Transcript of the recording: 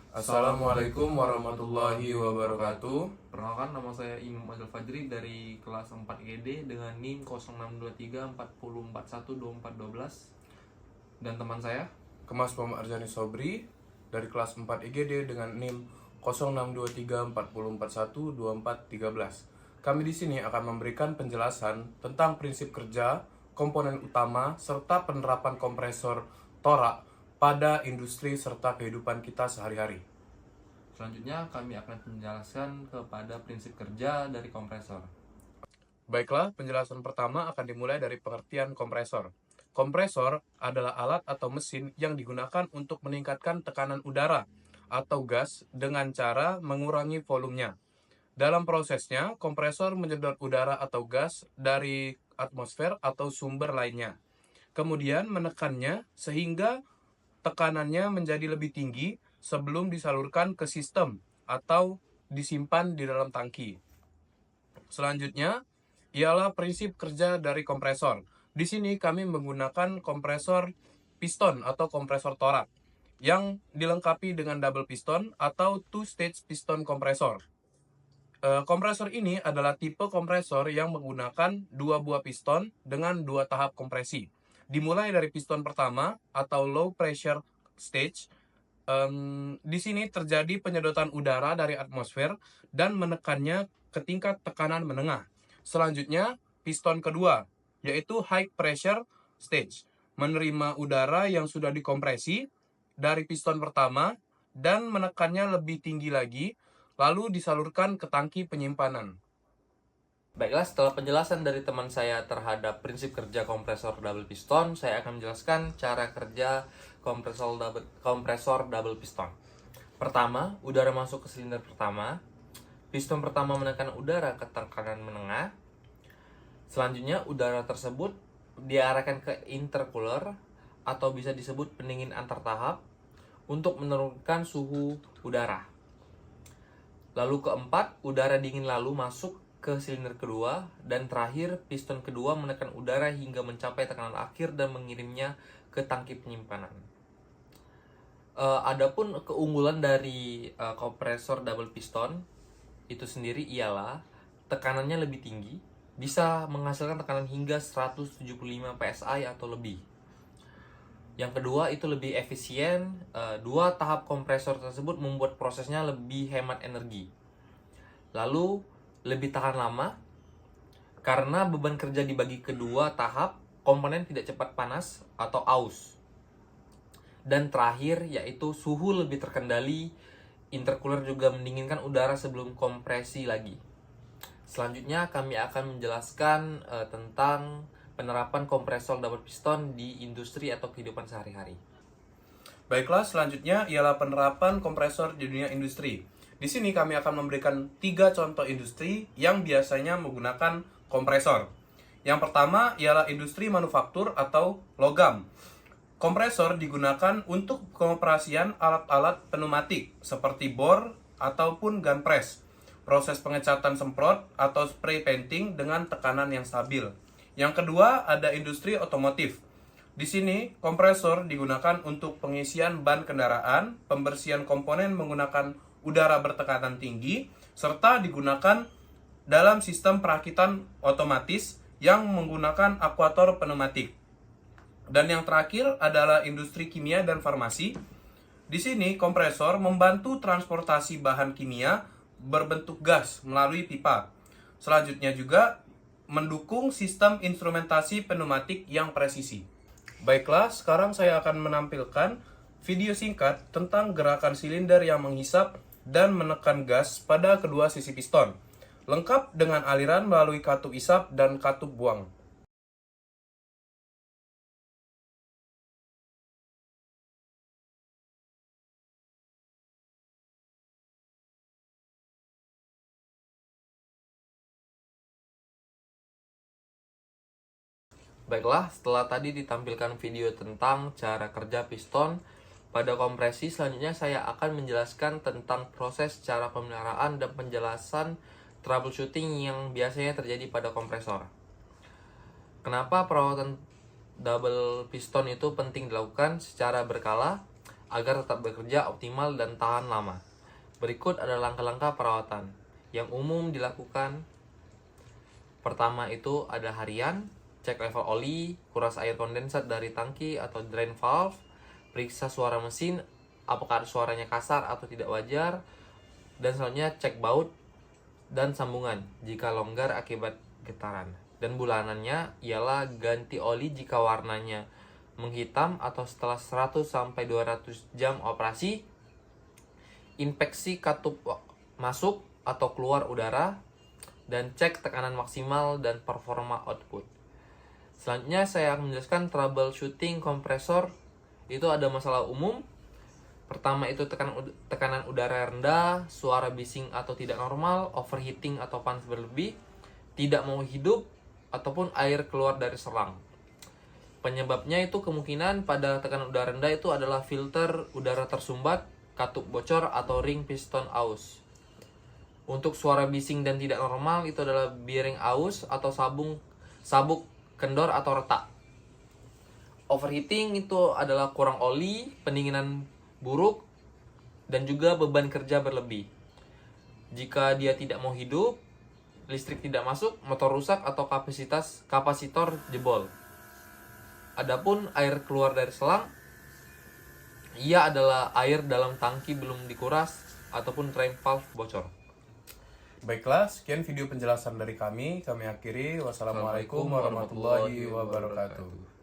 Assalamualaikum warahmatullahi wabarakatuh. Perkenalkan, nama saya Imam Azal Fajri dari kelas 4 IGD dengan NIM 062340412412. Dan teman saya Kemas Muhammad Arzani Sobri dari kelas 4 IGD dengan NIM 062340412413. Kami di sini akan memberikan penjelasan tentang prinsip kerja, komponen utama, serta penerapan kompresor torak pada industri serta kehidupan kita sehari-hari. selanjutnya kami akan menjelaskan kepada prinsip kerja dari kompresor. Baiklah, penjelasan pertama akan dimulai dari pengertian kompresor. Kompresor adalah alat atau mesin yang digunakan untuk meningkatkan tekanan udara atau gas dengan cara mengurangi volumenya. Dalam prosesnya, kompresor menyedot udara atau gas dari atmosfer atau sumber lainnya. Kemudian menekannya sehingga tekanannya menjadi lebih tinggi sebelum disalurkan ke sistem atau disimpan di dalam tangki. Selanjutnya, ialah prinsip kerja dari kompresor. Di sini kami menggunakan kompresor piston atau kompresor torak yang dilengkapi dengan double piston atau two-stage piston kompresor. Kompresor ini adalah tipe kompresor yang menggunakan dua buah piston dengan dua tahap kompresi. Dimulai dari piston pertama atau low pressure stage. Di sini terjadi penyedotan udara dari atmosfer dan menekannya ke tingkat tekanan menengah. Selanjutnya, piston kedua, yaitu high pressure stage, menerima udara yang sudah dikompresi dari piston pertama dan menekannya lebih tinggi lagi, lalu disalurkan ke tangki penyimpanan. Baiklah, setelah penjelasan dari teman saya terhadap prinsip kerja kompresor double piston, saya akan menjelaskan cara kerja kompresor double piston. Pertama, udara masuk ke silinder pertama. Piston pertama menekan udara ke tekanan menengah. Selanjutnya, udara tersebut diarahkan ke intercooler atau bisa disebut pendingin antar tahap untuk menurunkan suhu udara. Lalu keempat, udara dingin lalu masuk ke silinder kedua, dan terakhir piston kedua menekan udara hingga mencapai tekanan akhir dan mengirimnya ke tangki penyimpanan. Adapun keunggulan dari kompresor double piston itu sendiri ialah tekanannya lebih tinggi, bisa menghasilkan tekanan hingga 175 psi atau lebih. Yang kedua, itu lebih efisien. Dua tahap kompresor tersebut membuat prosesnya lebih hemat energi. Lalu lebih tahan lama karena beban kerja dibagi kedua tahap, komponen tidak cepat panas atau aus. Dan terakhir, yaitu suhu lebih terkendali. Intercooler juga mendinginkan udara sebelum kompresi lagi. Selanjutnya kami akan menjelaskan tentang penerapan kompresor double piston di industri atau kehidupan sehari-hari. Baiklah, selanjutnya ialah penerapan kompresor di dunia industri. Di sini kami akan memberikan 3 contoh industri yang biasanya menggunakan kompresor. Yang pertama ialah industri manufaktur atau logam. Kompresor digunakan untuk pengoperasian alat-alat pneumatik seperti bor ataupun gun press, proses pengecatan semprot atau spray painting dengan tekanan yang stabil. Yang kedua ada industri otomotif. Di sini kompresor digunakan untuk pengisian ban kendaraan, pembersihan komponen menggunakan udara bertekanan tinggi, serta digunakan dalam sistem perakitan otomatis yang menggunakan akuator pneumatik. Dan yang terakhir adalah industri kimia dan farmasi. Di sini kompresor membantu transportasi bahan kimia berbentuk gas melalui pipa. Selanjutnya juga mendukung sistem instrumentasi pneumatik yang presisi. Baiklah, sekarang saya akan menampilkan video singkat tentang gerakan silinder yang menghisap dan menekan gas pada kedua sisi piston, lengkap dengan aliran melalui katup isap dan katup buang. Baiklah, setelah tadi ditampilkan video tentang cara kerja piston pada kompresi, selanjutnya saya akan menjelaskan tentang proses cara pemeliharaan dan penjelasan troubleshooting yang biasanya terjadi pada kompresor. Kenapa perawatan double piston itu penting dilakukan secara berkala? agar tetap bekerja optimal dan tahan lama. Berikut adalah langkah-langkah perawatan yang umum dilakukan. Pertama itu ada harian, cek level oli, kuras air kondensat dari tangki atau drain valve, periksa suara mesin, apakah suaranya kasar atau tidak wajar, dan selanjutnya cek baut dan sambungan jika longgar akibat getaran. Dan bulanannya ialah ganti oli jika warnanya menghitam atau setelah 100 sampai 200 jam operasi, inspeksi katup masuk atau keluar udara, dan cek tekanan maksimal dan performa output. Selanjutnya saya akan menjelaskan troubleshooting kompresor. Itu ada masalah umum. Pertama itu tekanan udara rendah, suara bising atau tidak normal, overheating atau panas berlebih, tidak mau hidup, ataupun air keluar dari selang. Penyebabnya itu kemungkinan pada tekanan udara rendah itu adalah filter udara tersumbat, katup bocor, atau ring piston aus. Untuk suara bising dan tidak normal itu adalah bearing aus atau sabuk kendor atau retak. Overheating itu adalah kurang oli, pendinginan buruk, dan juga beban kerja berlebih. Jika dia tidak mau hidup, listrik tidak masuk, motor rusak, atau kapasitor jebol. Adapun air keluar dari selang, ia adalah air dalam tangki belum dikuras ataupun drain valve bocor. Baiklah, sekian video penjelasan dari kami. Kami akhiri. Wassalamualaikum warahmatullahi wabarakatuh.